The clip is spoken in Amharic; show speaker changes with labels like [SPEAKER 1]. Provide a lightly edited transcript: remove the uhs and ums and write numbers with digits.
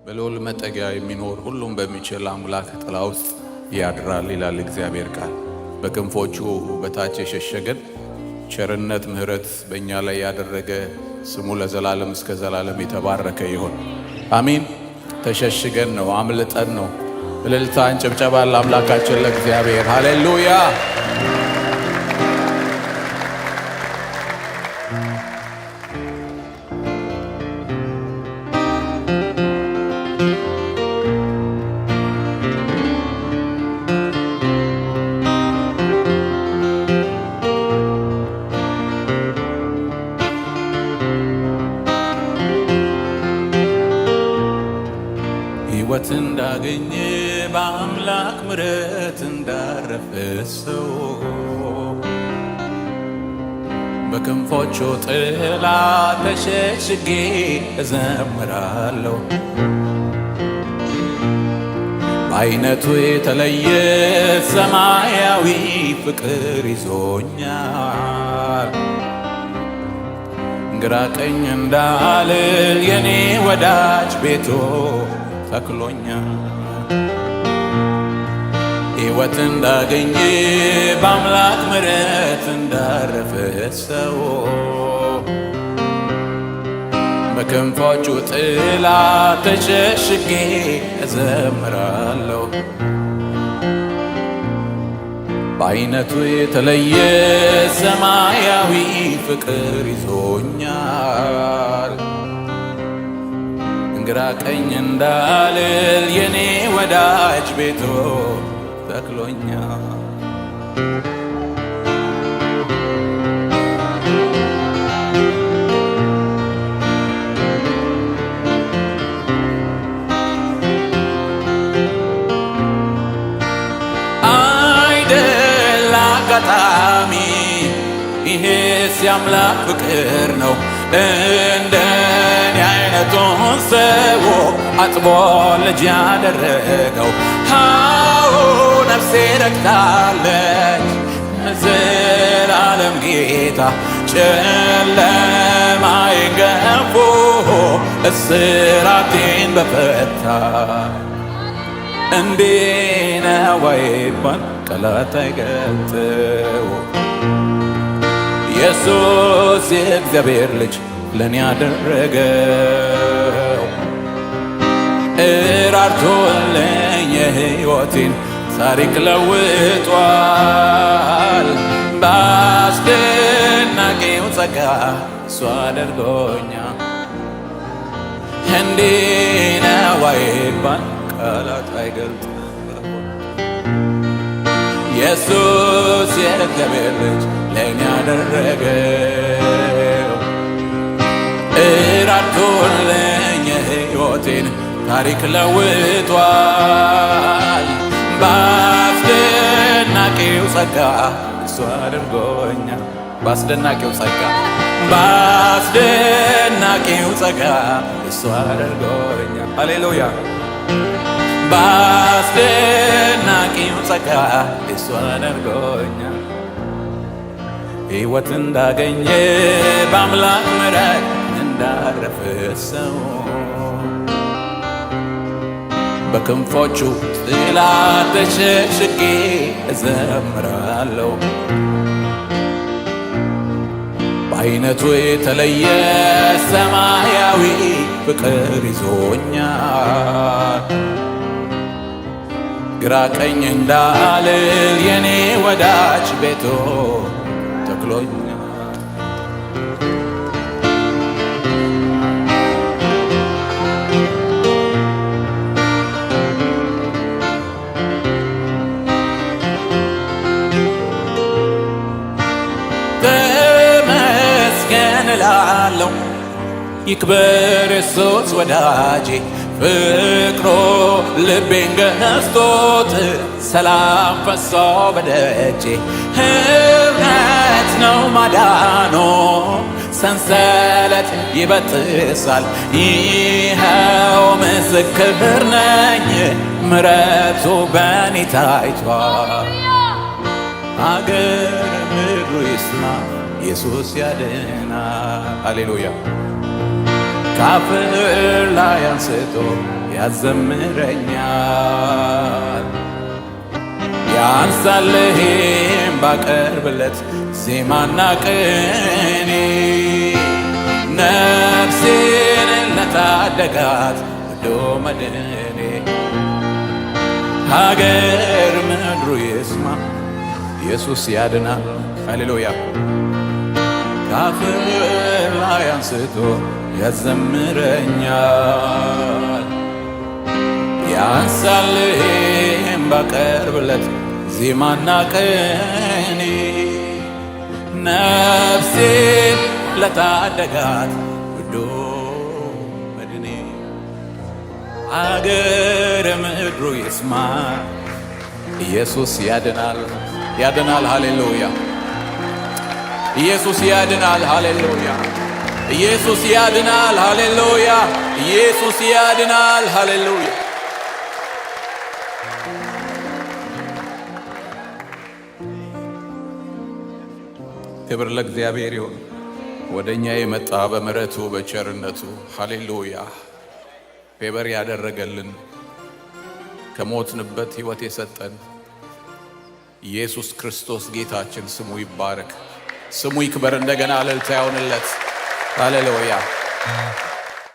[SPEAKER 1] በልዑል መጠጊያ የሚኖር ሁሉም በሚችል አምላክ ጥላ ውስጥ ያድራል ይላል እግዚአብሔር ቃል። በክንፎቹ በታች የሸሸገን ቸርነት ምሕረት በእኛ ላይ ያደረገ ስሙ ለዘላለም እስከ ዘላለም የተባረከ ይሁን። አሚን። ተሸሽገን ነው፣ አምልጠን ነው። እልልታን ጭብጨባ ለአምላካችን ለእግዚአብሔር። ሃሌሉያ። ሕይወት እንዳገኘ በአምላክ ምሕረት እንዳረፈ ሰው በክንፎቹ ጥላ ተሸሽጌ እዘምራለሁ። በአይነቱ የተለየ ሰማያዊ ፍቅር ይዞኛል። ግራ ቀኝ እንዳልል የኔ ወዳጅ ቤቶ ተክሎኛል። ሕይወት እንዳገኘ በአምላክ ምሕረት እንዳረፈ ሰው በክንፎቹ ጥላ ተሸሽጌ እዘምራለሁ። በአይነቱ የተለየ ሰማያዊ ፍቅር ይዞኛል። ግራ ቀኝ እንዳልል የኔ ወዳጅ ቤቶ ተክሎኛል። አይደል አጋጣሚ ይሄስ የአምላክ ፍቅር ነው። እንደኔ አይነቱን ሰው አጥቦ ልጅ ያደረገው። አዎ ነፍሴ ረክታለች ዘላለም ጌታ ጨለማዬን ገፎ እስራቴን በፈታ። እንዲህ ነው አይባል ቃላት አይገልጠው። ኢየሱስ የእግዚአብሔር ልጅ ለኔ ያደረገው እራርቶልኝ የሕይወቴን ታሪክ ለውጧል። በአስደናቂው ጸጋ እሱ አድርጎኛል። እንዲህ ነው አይባል ቃላት አይገልጥም። ኢየሱስ የእግዚአብሔር ልጅ ለኔ ያደረገው እራርቶልኝ የሕይወቴን ታሪክ ለውጧል። በአስደናቂው ጸጋ እሱ አድርጎኛል። በአስደናቂው ጸጋ በአስደናቂው ጸጋ እሱ አድርጎኛል። ሃሌሉያ። በአስደናቂው ጸጋ እሱ አድርጎኛል። ሕይወት እንዳገኘ በአምላክ ምሕረት እንዳረፈ ሰው በክንፎቹ ጥላ ተሸሽጌ እዘምራለሁ። በአይነቱ የተለየ ሰማያዊ ፍቅር ይዞኛል። ግራ ቀኝ እንዳልል የኔ ወዳጅ ቤቶ ተክሎኛል። ተመስገን እላለሁ ይክበር ኢየሱስ ወዳጄ ፍቅሮ ልቤን ገዝቶት ሰላም ፈሶ በደጄ። እውነት ነው ማዳኖ ሰንሰለት ይበጥሳል። ይኸው ምስክር ነኝ ምሕረቱ በኔ ታይቷል። አገር ምድሩ ይስማ ኢየሱስ ያድናል። ሃሌሉያ። ካፈር ላይ አንስቶ ያዘምረኛል። ያንሳልህም ባቀርብለት ዜማና ቅኔ ነፍሴን ለታደጋት ወዶ መድኔ ሀገር ምድሩ ይስማ ኢየሱስ ያድናል። ሃሌሉያ ካፈር ላይ አንስቶ ያዘምረኛል። ያንሳልህም ባቀርብለት ዜማና ቅኔ ነፍሴን ለታደጋት ወዶ መድኔ አገር ምድሩ ይስማ ኢየሱስ ያድናል ያድናል። ሃሌሉያ ኢየሱስ ያድናል። ሃሌሉያ ኢየሱስ ያድናል። ሃሌሉያ ኢየሱስ ያድናል። ሃሌሉያ ክብር ለእግዚአብሔር ይሁን። ወደኛ የመጣ በምሕረቱ በቸርነቱ ሃሌሉያ ፌበር ያደረገልን ከሞትንበት ሕይወት የሰጠን ኢየሱስ ክርስቶስ ጌታችን ስሙ ይባረክ፣ ስሙ ይክበር። እንደገና እልልታ ይሁንለት። ሃሌሉያ